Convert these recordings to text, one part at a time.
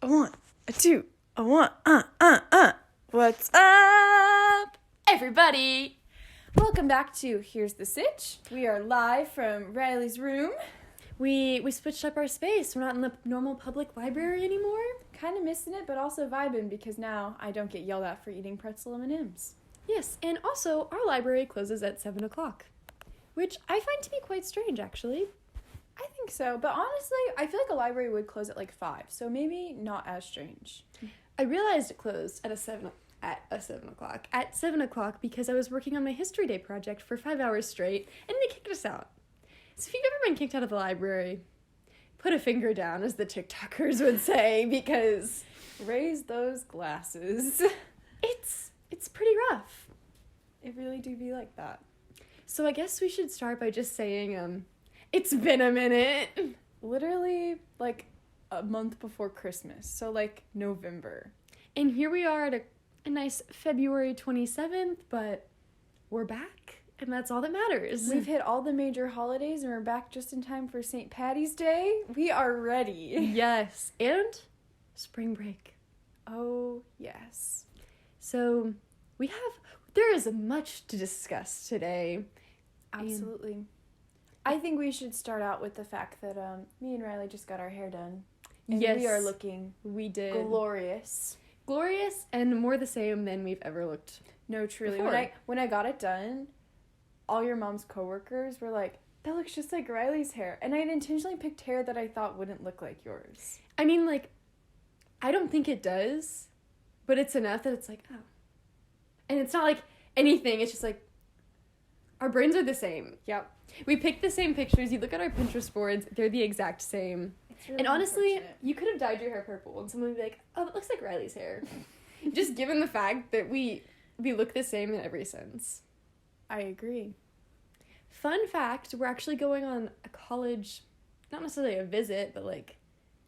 a one, a two, a one, What's up, everybody? Welcome back to Here's the Sitch. We are live from Riley's room. We switched up our space. We're not in the normal public library anymore. Kind of missing it, but also vibing because now I don't get yelled at for eating pretzel M&Ms. Yes, and also our library closes at 7 o'clock, which I find to be quite strange, actually. I think so, but honestly, I feel like a library would close at like 5, so maybe not as strange. I realized it closed at 7 o'clock because I was working on my History Day project for 5 hours straight, and they kicked us out. So if you've ever been kicked out of the library, put a finger down, as the TikTokers would say, because raise those glasses. It's pretty rough. It really do be like that. So I guess we should start by just saying, it's been a minute. Literally, like, a month before Christmas, so, like, November. And here we are at a nice February 27th, but we're back, and that's all that matters. We've hit all the major holidays, and we're back just in time for St. Patty's Day. We are ready. Yes, and spring break. Oh, yes. So, there is much to discuss today. Absolutely. I think we should start out with the fact that me and Rylie just got our hair done. And yes, we are looking glorious. Glorious and more the same than we've ever looked. No, truly. Before. When I got it done, all your mom's coworkers were like, that looks just like Riley's hair. And I had intentionally picked hair that I thought wouldn't look like yours. I mean, like, I don't think it does, but it's enough that it's like, oh. And it's not like anything, it's just like, our brains are the same. Yep. We picked the same pictures. You look at our Pinterest boards, they're the exact same. Really, and honestly, you could have dyed your hair purple and someone would be like, oh, that looks like Riley's hair. Just given the fact that we look the same in every sense. I agree. Fun fact, we're actually going on a college, not necessarily a visit, but like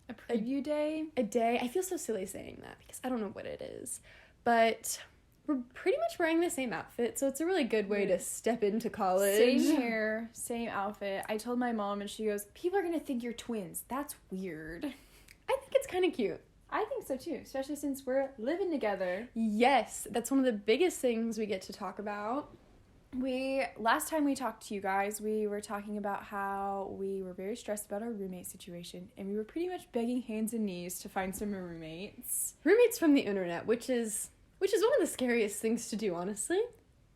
a preview day. A day. I feel so silly saying that because I don't know what it is. But we're pretty much wearing the same outfit, so it's a really good way to step into college. Same hair, same outfit. I told my mom, and she goes, people are going to think you're twins. That's weird. I think it's kind of cute. I think so, too, especially since we're living together. Yes, that's one of the biggest things we get to talk about. Last time we talked to you guys, we were talking about how we were very stressed about our roommate situation, and we were pretty much begging hands and knees to find some roommates. Roommates from the internet, which is one of the scariest things to do, honestly.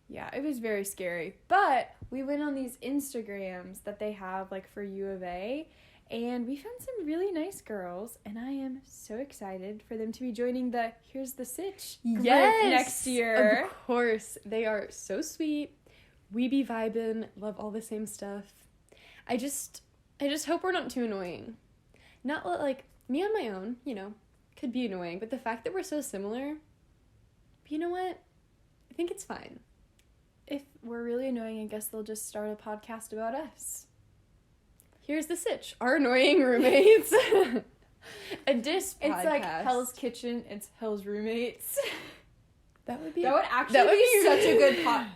Yeah, it was very scary. But we went on these Instagrams that they have, like, for U of A, and we found some really nice girls, and I am so excited for them to be joining the Here's the Sitch group next year. Of course. They are so sweet. We be vibing, love all the same stuff. I just hope we're not too annoying. Not like, me on my own, could be annoying, but the fact that we're so similar... But you know what? I think it's fine. If we're really annoying, I guess they'll just start a podcast about us. Here's the Sitch, our annoying roommates. A diss podcast. It's like Hell's Kitchen, it's Hell's Roommates. That would actually be such a good pod.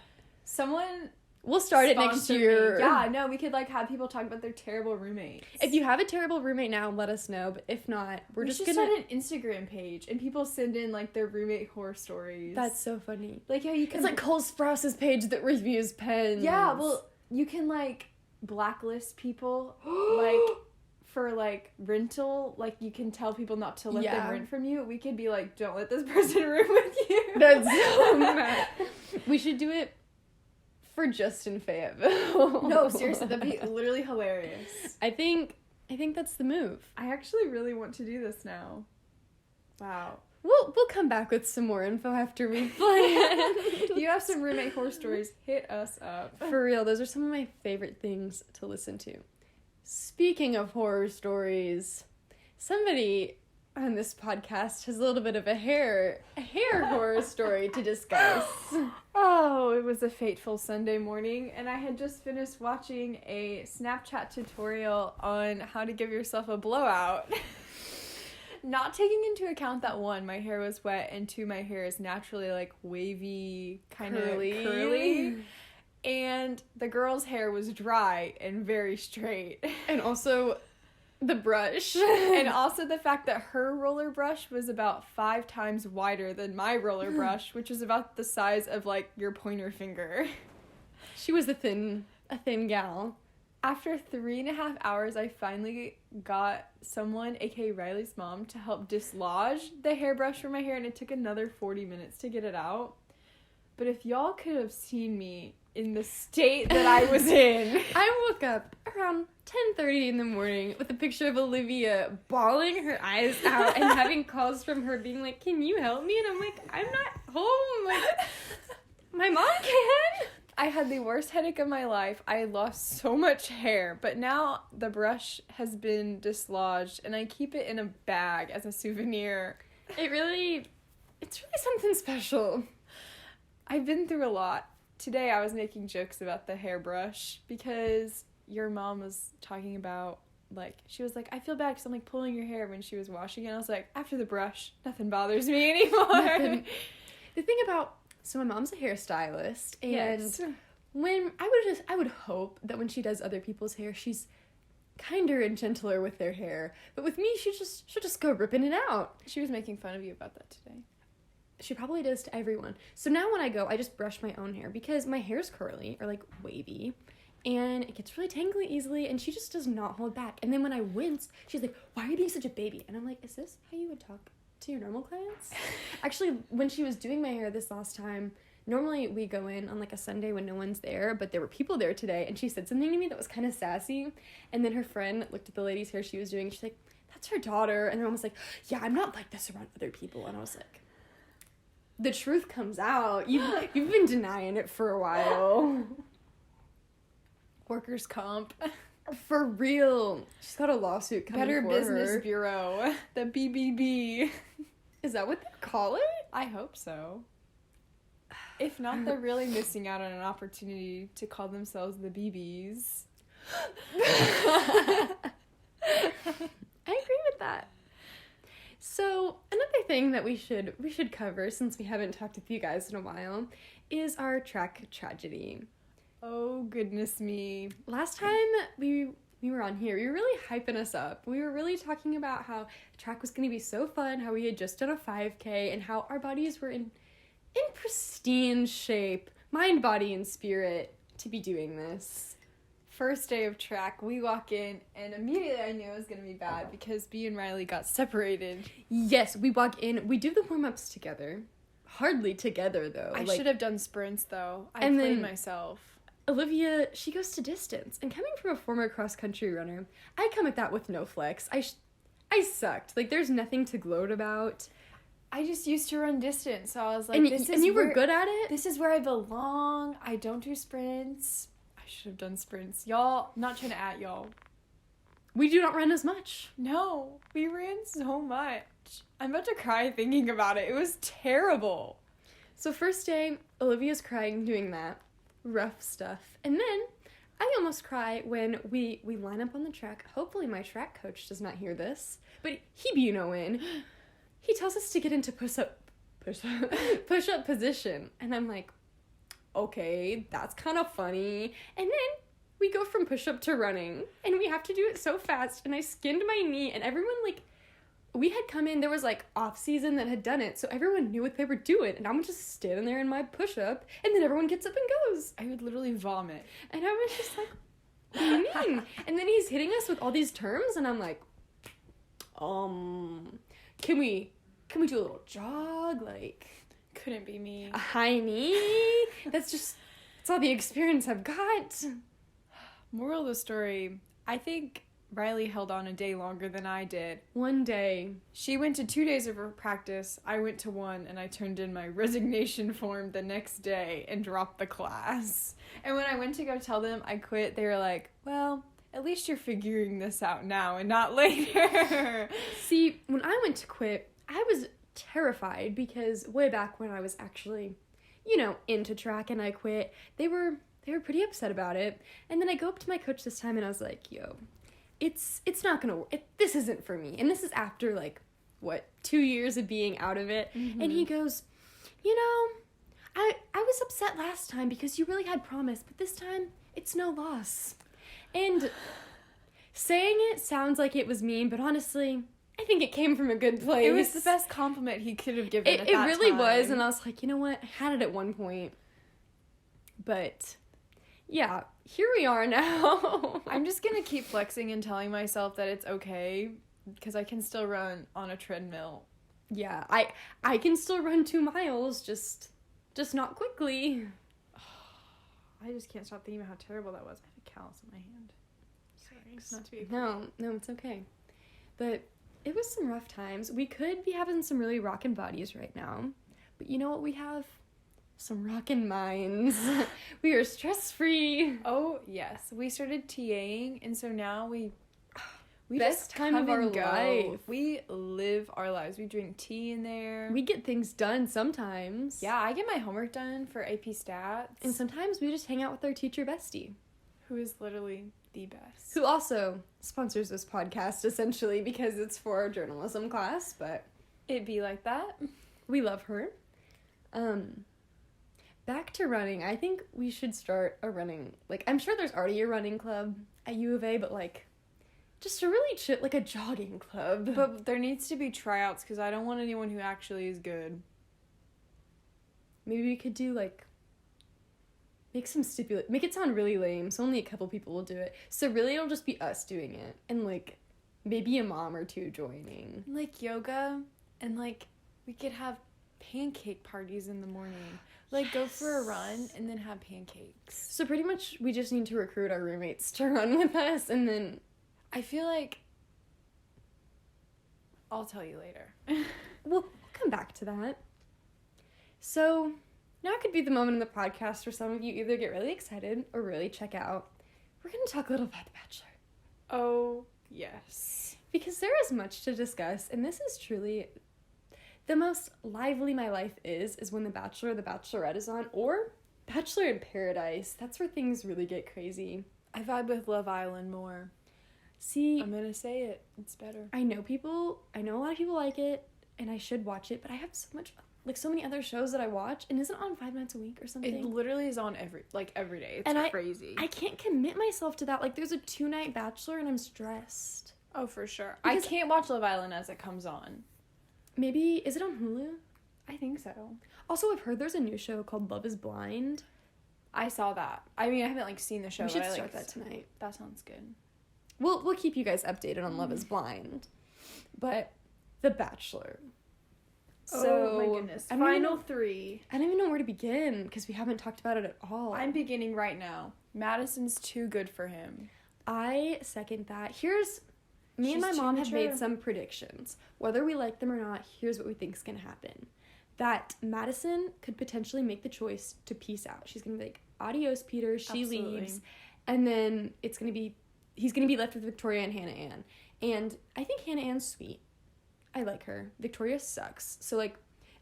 Someone... We'll start it next year. Me. Yeah, no, we could, like, have people talk about their terrible roommates. If you have a terrible roommate now, let us know. But if not, we just gonna start an Instagram page, and people send in, like, their roommate horror stories. That's so funny. Like, how you can... It's like Cole Sprouse' page that reviews pens. Yeah, well, you can, like, blacklist people, like, for, like, rental. Like, you can tell people not to let them rent from you. We could be like, don't let this person room with you. That's so mad. We should do it for Justin Fayetteville. No, seriously, that'd be literally hilarious. I think that's the move. I actually really want to do this now. Wow. We'll come back with some more info after we plan. You have some roommate horror stories, hit us up. For real, those are some of my favorite things to listen to. Speaking of horror stories, somebody on this podcast has a little bit of a hair horror story to discuss. Oh, it was a fateful Sunday morning, and I had just finished watching a Snapchat tutorial on how to give yourself a blowout. Not taking into account that, one, my hair was wet, and two, my hair is naturally, like, wavy, kind of curly. And the girl's hair was dry and very straight. And also The brush. And also the fact that her roller brush was about 5 times wider than my roller brush, which is about the size of, like, your pointer finger. She was a thin gal. After 3.5 hours, I finally got someone, aka Riley's mom, to help dislodge the hairbrush from my hair, and it took another 40 minutes to get it out. But if y'all could have seen me in the state that I was in. I woke up around 10:30 in the morning with a picture of Olivia bawling her eyes out and having calls from her being like, can you help me? And I'm like, I'm not home. Like, my mom can. I had the worst headache of my life. I lost so much hair, but now the brush has been dislodged and I keep it in a bag as a souvenir. It's really something special. I've been through a lot. Today I was making jokes about the hairbrush because your mom was talking about, like, she was like, I feel bad because I'm, like, pulling your hair when she was washing it. And I was like, after the brush, nothing bothers me anymore. Nothing. The thing about, so my mom's a hairstylist, and yes. when I would hope that when she does other people's hair, she's kinder and gentler with their hair. But with me, she'll just go ripping it out. She was making fun of you about that today. She probably does to everyone. So now when I go, I just brush my own hair because my hair's curly or, like, wavy, and it gets really tangly easily, and she just does not hold back. And then when I wince, she's like, why are you being such a baby? And I'm like, is this how you would talk to your normal clients? Actually, when she was doing my hair this last time, normally we go in on, like, a Sunday when no one's there, but there were people there today, and she said something to me that was kind of sassy, and then her friend looked at the lady's hair she was doing, and she's like, that's her daughter, and her mom was like, yeah, I'm not like this around other people, and I was like, the truth comes out. You've been denying it for a while. Workers' comp. For real. She's got a lawsuit coming Better for Business her. Bureau. The BBB. Is that what they call it? I hope so. If not, they're really missing out on an opportunity to call themselves the BBs. I agree with that. So, another thing that we should cover, since we haven't talked with you guys in a while, is our track tragedy. Oh, goodness me. Last time we were on here, you were really hyping us up. We were really talking about how track was going to be so fun, how we had just done a 5K, and how our bodies were in pristine shape, mind, body, and spirit, to be doing this. First day of track, we walk in, and immediately I knew it was going to be bad because B and Rylie got separated. Yes, we walk in, we do the warm-ups together. Hardly together, though. I should have done sprints, though. I and played then myself. Olivia, she goes to distance, and coming from a former cross-country runner, I come at that with no flex. I sucked. Like, there's nothing to gloat about. I just used to run distance, so I was like, and you were good at it? This is where I belong. I don't do sprints. I should have done sprints. Y'all, not trying to at y'all. We do not run as much. No, we ran so much. I'm about to cry thinking about it. It was terrible. So first day, Olivia's crying doing that. Rough stuff. And then I almost cry when we line up on the track. Hopefully my track coach does not hear this, but he be in. He tells us to get into push-up position. And I'm like, okay, that's kind of funny. And then we go from push-up to running, and we have to do it so fast, and I skinned my knee, and everyone, like, we had come in, there was, like, off-season that had done it, so everyone knew what they were doing, and I'm just standing there in my push-up, and then everyone gets up and goes. I would literally vomit. And I was just like, what do you mean? And then he's hitting us with all these terms, and I'm like, can we do a little jog? Like, couldn't be me. A high knee? That's all the experience I've got. Moral of the story, I think Rylie held on a day longer than I did. One day. She went to 2 days of her practice. I went to 1, and I turned in my resignation form the next day and dropped the class. And when I went to go tell them I quit, they were like, well, at least you're figuring this out now and not later. See, when I went to quit, I was terrified because way back when I was actually, into track and I quit, they were pretty upset about it. And then I go up to my coach this time and I was like, yo, it's not gonna work. This isn't for me. And this is after 2 years of being out of it. Mm-hmm. And he goes, I was upset last time because you really had promise, but this time it's no loss. And saying it sounds like it was mean, but honestly, I think it came from a good place. It was the best compliment he could have given at that It really time. was, and I was like, you know what? I had it at one point. But, yeah, here we are now. I'm just gonna keep flexing and telling myself that it's okay, because I can still run on a treadmill. Yeah, I can still run 2 miles, just not quickly. I just can't stop thinking about how terrible that was. I have a callus in my hand. Sorry, not to be. No, it's okay. But it was some rough times. We could be having some really rockin' bodies right now, but you know what we have? Some rockin' minds. We are stress-free. Oh yes, we started TAing, and so now we best just time of our life. We live our lives. We drink tea in there. We get things done sometimes. Yeah, I get my homework done for AP Stats. And sometimes we just hang out with our teacher bestie, who is literally the best. Who also sponsors this podcast, essentially, because it's for our journalism class, but it be like that. We love her. Back to running. I think we should start a running, like, I'm sure there's already a running club at U of A, but, like, just a really chill, like a jogging club. But there needs to be tryouts, because I don't want anyone who actually is good. Maybe we could do, like, make it sound really lame, so only a couple people will do it. So really it'll just be us doing it, and, like, maybe a mom or two joining. Like yoga, and, like, we could have pancake parties in the morning. Like, go for a run, and then have pancakes. So pretty much we just need to recruit our roommates to run with us, and then I feel like I'll tell you later. We'll come back to that. So now could be the moment in the podcast where some of you either get really excited or really check out. We're going to talk a little about The Bachelor. Oh, yes. Because there is much to discuss, and this is truly the most lively my life is when The Bachelor or The Bachelorette is on, or Bachelor in Paradise. That's where things really get crazy. I vibe with Love Island more. See, I'm gonna say it. It's better. I know a lot of people like it, and I should watch it, but I have so many other shows that I watch, and isn't it on 5 nights a week or something? It literally is on every day. It's crazy. I can't commit myself to that. Like, there's a 2-night Bachelor, and I'm stressed. Oh, for sure. Because I can't watch Love Island as it comes on. Maybe, is it on Hulu? I think so. Also, I've heard there's a new show called Love is Blind. I saw that. I mean, I haven't, seen the show, We should but start that tonight. That sounds good. We'll keep you guys updated on Love is Blind. But The Bachelor. So, oh my goodness. Final 3. I don't even know where to begin because we haven't talked about it at all. I'm beginning right now. Madison's too good for him. I second that. Me and my She's too mom have mature. made some predictions. Whether we like them or not, here's what we think is going to happen. That Madison could potentially make the choice to peace out. She's going to be like, adios, Peter. She Absolutely. leaves. And then he's going to be left with Victoria and Hannah Ann. And I think Hannah Ann's sweet. I like her. Victoria sucks. So, like,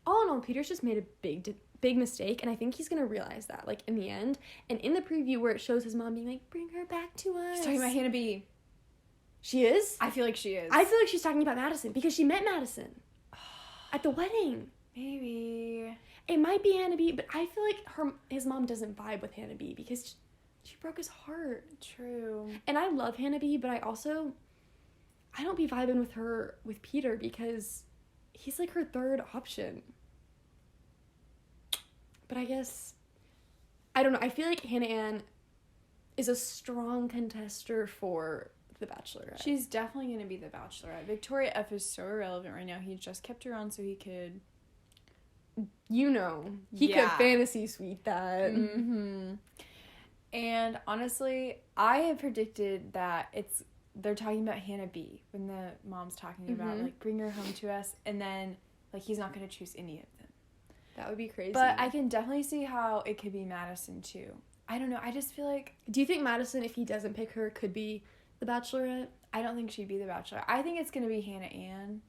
all in all, Peter's just made a big mistake, and I think he's gonna realize that, like, in the end. And in the preview where it shows his mom being like, bring her back to us. She's talking about Hannah B. She is? I feel like she is. I feel like she's talking about Madison, because she met Madison at the wedding. Maybe. It might be Hannah B, but I feel like his mom doesn't vibe with Hannah B, because she broke his heart. True. And I love Hannah B, but I don't be vibing with Peter, because he's like her third option. But I guess, I don't know. I feel like Hannah Ann is a strong contester for The Bachelorette. She's definitely going to be the Bachelorette. Victoria F is so irrelevant right now. He just kept her on so he could... He could fantasy suite that. Mm-hmm. And honestly, I have predicted that they're talking about Hannah B when the mom's talking about, like, bring her home to us, and then, like, he's not going to choose any of them. That would be crazy. But I can definitely see how it could be Madison, too. I don't know. I just feel like... Do you think Madison, if he doesn't pick her, could be the Bachelorette? I don't think she'd be the Bachelor. I think it's going to be Hannah Ann.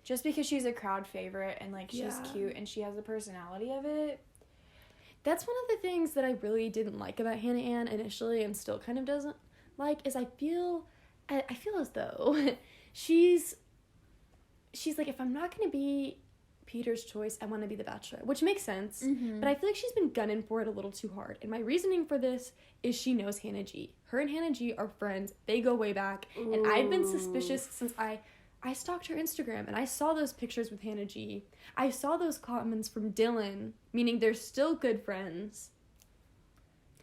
Just because she's a crowd favorite and, like, she's cute and she has the personality of it. That's one of the things that I really didn't like about Hannah Ann initially, and still kind of doesn't like, is I feel as though she's like, if I'm not going to be Peter's choice, I want to be the Bachelor, which makes sense. Mm-hmm. But I feel like she's been gunning for it a little too hard. And my reasoning for this is she knows Hannah G. Her and Hannah G are friends. They go way back. Ooh. And I've been suspicious since I stalked her Instagram, and I saw those pictures with Hannah G. I saw those comments from Dylan, meaning they're still good friends.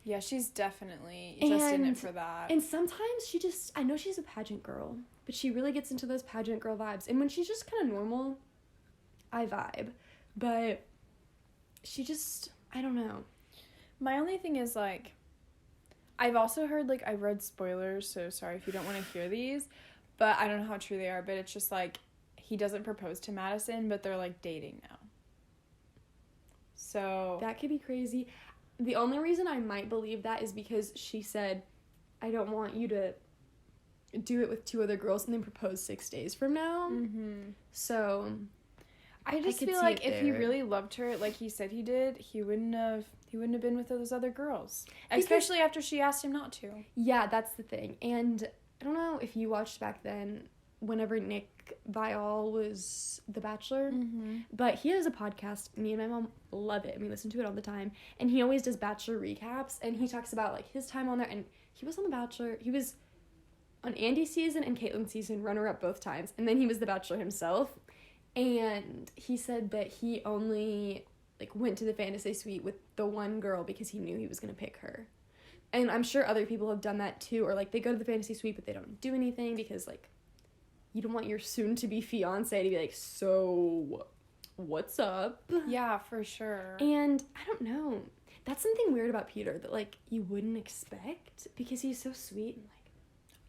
Yeah, she's definitely just in it for that. And sometimes I know she's a pageant girl, but she really gets into those pageant girl vibes. And when she's just kind of normal, I vibe. But she just, I don't know. My only thing is, like, I've also heard, like, I've read spoilers, so sorry if you don't want to hear these, but I don't know how true they are, but it's just, like, he doesn't propose to Madison, but they're, like, dating now. So. That could be crazy. The only reason I might believe that is because she said, I don't want you to do it with 2 other girls and then propose 6 days from now. Mm-hmm. So I just feel like if he really loved her, like he said he did, he wouldn't have been with those other girls. Especially after she asked him not to. Yeah, that's the thing. And I don't know if you watched back then, whenever Nick Viall was the Bachelor, mm-hmm. but he has a podcast. Me and my mom love it, and we listen to it all the time. And he always does Bachelor recaps, and he talks about, like, his time on there. And he was on the Bachelor. He was on Andy's season and Caitlin's season, runner-up both times. And then he was the Bachelor himself. And he said that he only, like, went to the fantasy suite with the one girl because he knew he was going to pick her. And I'm sure other people have done that too, or, like, they go to the fantasy suite but they don't do anything because, like, you don't want your soon-to-be fiancé to be like, so, what's up? Yeah, for sure. And I don't know. That's something weird about Peter that, like, you wouldn't expect because he's so sweet and, like,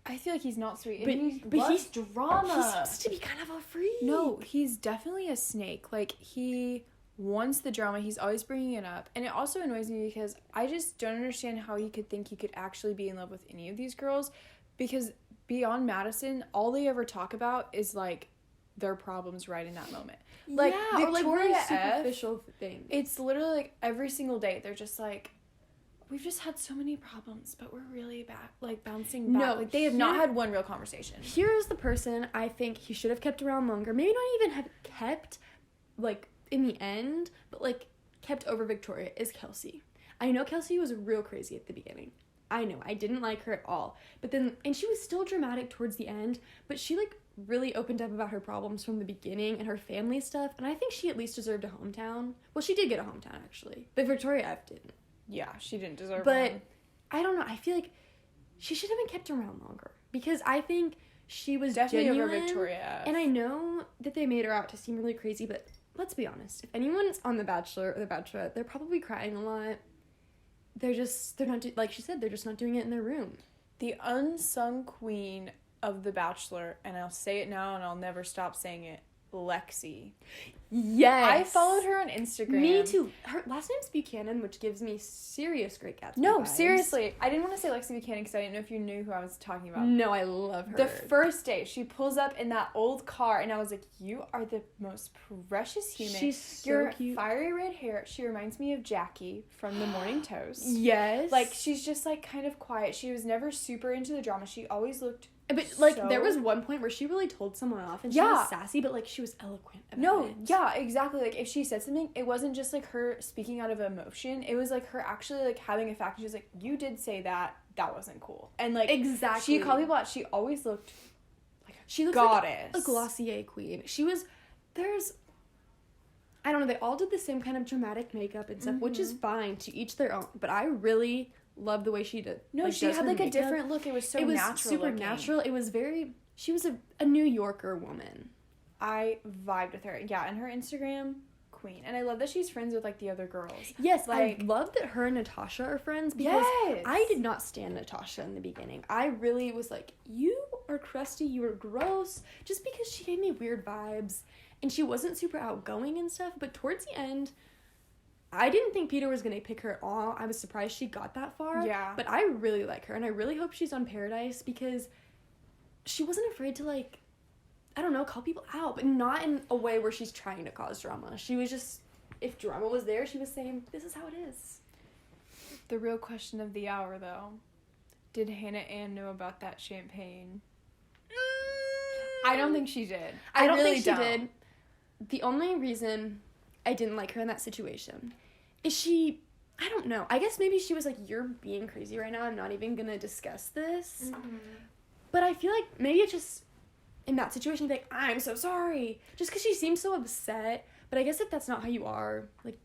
I feel like he's not sweet. But he's drama. He seems to be kind of a freak. No, he's definitely a snake. Like, he wants the drama. He's always bringing it up. And it also annoys me because I just don't understand how he could think he could actually be in love with any of these girls. Because beyond Madison, all they ever talk about is, like, their problems right in that moment. Like, yeah, Victoria or, like, really F, superficial things. It's literally, like, every single day, they're just like, we've just had so many problems, but we're really bouncing back. No, like, they have not had one real conversation. Here's the person I think he should have kept around longer. Maybe not even have kept, like, in the end, but, like, kept over Victoria is Kelsey. I know Kelsey was real crazy at the beginning. I know. I didn't like her at all. But then, and she was still dramatic towards the end, but she, like, really opened up about her problems from the beginning and her family stuff, and I think she at least deserved a hometown. Well, she did get a hometown, actually. But Victoria F didn't. Yeah, she didn't deserve But, one. I don't know. I feel like she should have been kept around longer. Because I think she was definitely genuine. Over Victoria. And I know that they made her out to seem really crazy, but let's be honest. If anyone's on The Bachelor or The Bachelorette, they're probably crying a lot. They're not, like she said, they're just not doing it in their room. The unsung queen of The Bachelor, and I'll say it now and I'll never stop saying it, Lexi. Yes. I followed her on Instagram. Me too. Her last name's Buchanan, which gives me serious Great Gatsby vibes. Seriously. I didn't want to say Lexi Buchanan because I didn't know if you knew who I was talking about. No, I love her. The first day, she pulls up in that old car, and I was like, you are the most precious human. She's so Your cute. fiery red hair, she reminds me of Jackie from The Morning Toast. Yes. Like, she's just, like, kind of quiet. She was never super into the drama. She always looked But, like, there was one point where she really told someone off, and she was sassy, but, like, she was eloquent about it. Yeah, exactly. Like, if she said something, it wasn't just, like, her speaking out of emotion. It was, like, her actually, like, having a fact. She was like, you did say that. That wasn't cool. And, like, exactly. She called people out. She always looked like she looked goddess. Like a Glossier queen. She was, I don't know, they all did the same kind of dramatic makeup and stuff, which is fine, to each their own, but I really love the way she did. No, like, she had, like, a different look. It was so natural. It was super natural. It was very, she was a New Yorker woman. I vibed with her. Yeah, and her Instagram, queen. And I love that she's friends with, like, the other girls. Yes, like, I love that her and Natasha are friends because I did not stand Natasha in the beginning. I really was like, you are crusty, you are gross, just because she gave me weird vibes. And she wasn't super outgoing and stuff, but towards the end, I didn't think Peter was going to pick her at all. I was surprised she got that far. Yeah. But I really like her, and I really hope she's on Paradise because she wasn't afraid to, like, I don't know, call people out, but not in a way where she's trying to cause drama. She was just, if drama was there, she was saying, this is how it is. The real question of the hour, though, did Hannah Ann know about that champagne? I don't think she did. I don't think she did. the only reason I didn't like her in that situation is I don't know. I guess maybe she was like, you're being crazy right now. I'm not even going to discuss this. Mm-hmm. But I feel like maybe it just, in that situation, be like, I'm so sorry. Just because she seems so upset. But I guess if that's not how you are, like,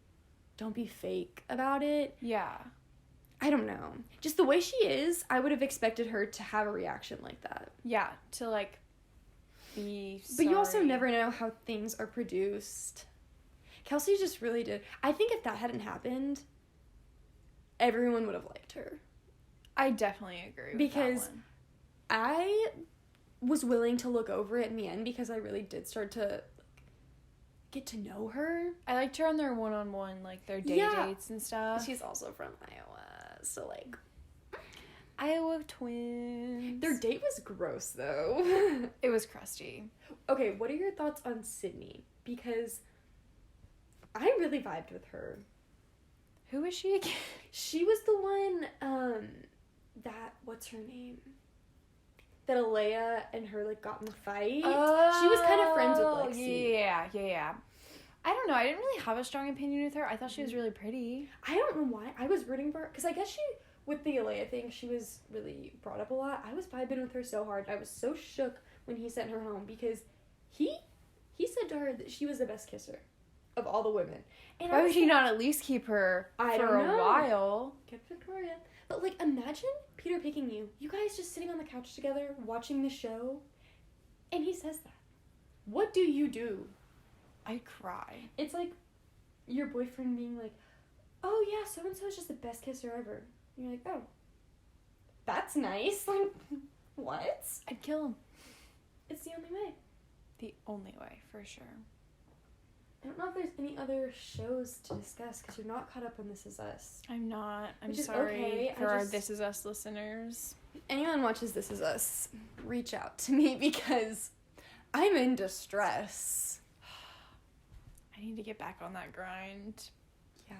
don't be fake about it. Yeah. I don't know. Just the way she is, I would have expected her to have a reaction like that. Yeah, to, like, be But sorry. you also never know how things are produced. Kelsey just really did. I think if that hadn't happened, everyone would have liked her. I definitely agree with because that one. I was willing to look over it in the end because I really did start to get to know her. I liked her on their one-on-one, like, their dates and stuff. She's also from Iowa, so, like... Iowa twins. Their date was gross, though. It was crusty. Okay, what are your thoughts on Sydney? Because I really vibed with her. Who is she again? She was the one, what's her name? That Alea and her, like, got in a fight. Oh, she was kind of friends with Lexi. Yeah. I don't know. I didn't really have a strong opinion with her. I thought she was really pretty. I don't know why. I was rooting for her. Because I guess with the Alea thing, she was really brought up a lot. I was vibing with her so hard. I was so shook when he sent her home. Because he said to her that she was the best kisser of all the women. And Why would he not at least keep her for a while? Kept Victoria. But, like, imagine Peter picking you. You guys just sitting on the couch together, watching the show. And he says that. What do you do? I'd cry. It's like your boyfriend being like, oh, yeah, so-and-so is just the best kisser ever. And you're like, oh, that's nice. Like, what? I'd kill him. It's the only way. The only way, for sure. I don't know if there's any other shows to discuss because you're not caught up on This Is Us. I'm not. I'm Which is sorry okay. for our This Is Us listeners. If anyone watches This Is Us, reach out to me because I'm in distress. I need to get back on that grind. Yeah.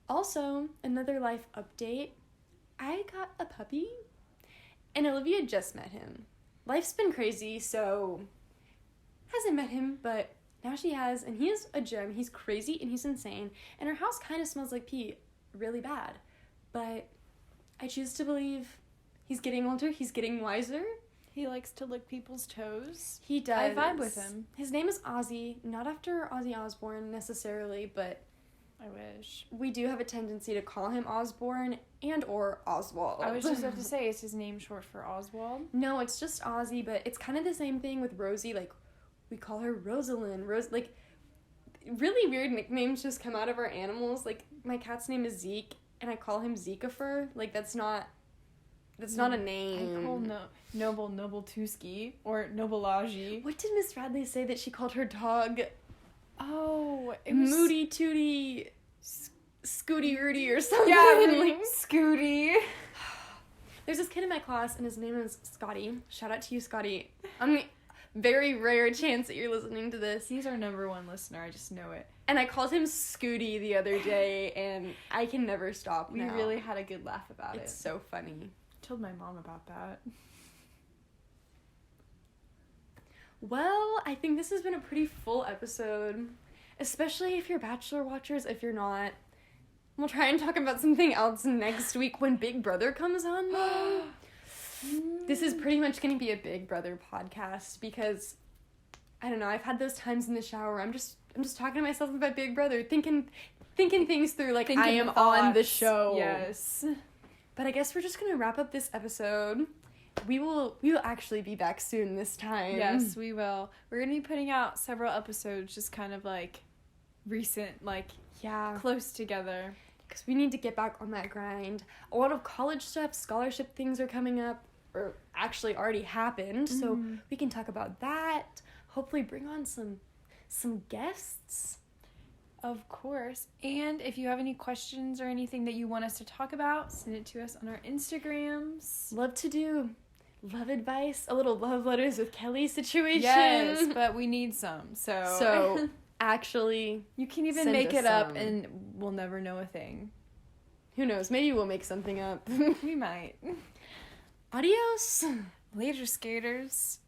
Also, another life update. I got a puppy, and Olivia just met him. Life's been crazy, so hasn't met him, but now she has, and he is a gem. He's crazy and he's insane, and her house kind of smells like pee really bad, but I choose to believe he's getting older, he's getting wiser. He likes to lick people's toes. He does. I vibe with him. His name is Ozzy, not after Ozzy Osbourne necessarily, but I wish. we do have a tendency to call him Osbourne and or Oswald. I was just about to say, is his name short for Oswald? No, it's just Ozzy, but it's kind of the same thing with Rosie. Like, we call her Rosalind. Like, really weird nicknames just come out of our animals. Like, my cat's name is Zeke, and I call him Zekifer. Like, that's not a name. I call Noble Tuski or Nobelaji. What did Miss Radley say that she called her dog? Oh, it was... Moody Tootie Scooty Rudy or something. Yeah, like Scooty. There's this kid in my class, and his name is Scotty. Shout out to you, Scotty. On the very rare chance that you're listening to this. He's our number one listener, I just know it. And I called him Scooty the other day, and I can never stop We now. really had a good laugh about it. It's so funny. Told my mom about that. Well, I think this has been a pretty full episode, especially if you're Bachelor watchers. If you're not, we'll try and talk about something else next week when Big Brother comes on, though. This is pretty much going to be a Big Brother podcast because, I don't know, I've had those times in the shower. I'm just talking to myself about Big Brother, thinking things through like I am on the show. Yes. But I guess we're just going to wrap up this episode. We will actually be back soon this time. Yes, we will. We're going to be putting out several episodes just kind of like recent, like close together. Because we need to get back on that grind. A lot of college stuff, scholarship things are coming up, or actually already happened. Mm-hmm. So we can talk about that. Hopefully bring on some guests. Of course. And if you have any questions or anything that you want us to talk about, send it to us on our Instagrams. Love to do love advice, a little love letters with Kelly situation. Yes, but we need some. So actually, you can even make it up and we'll never know a thing. Who knows? Maybe we'll make something up. We might. Adios. Later, skaters.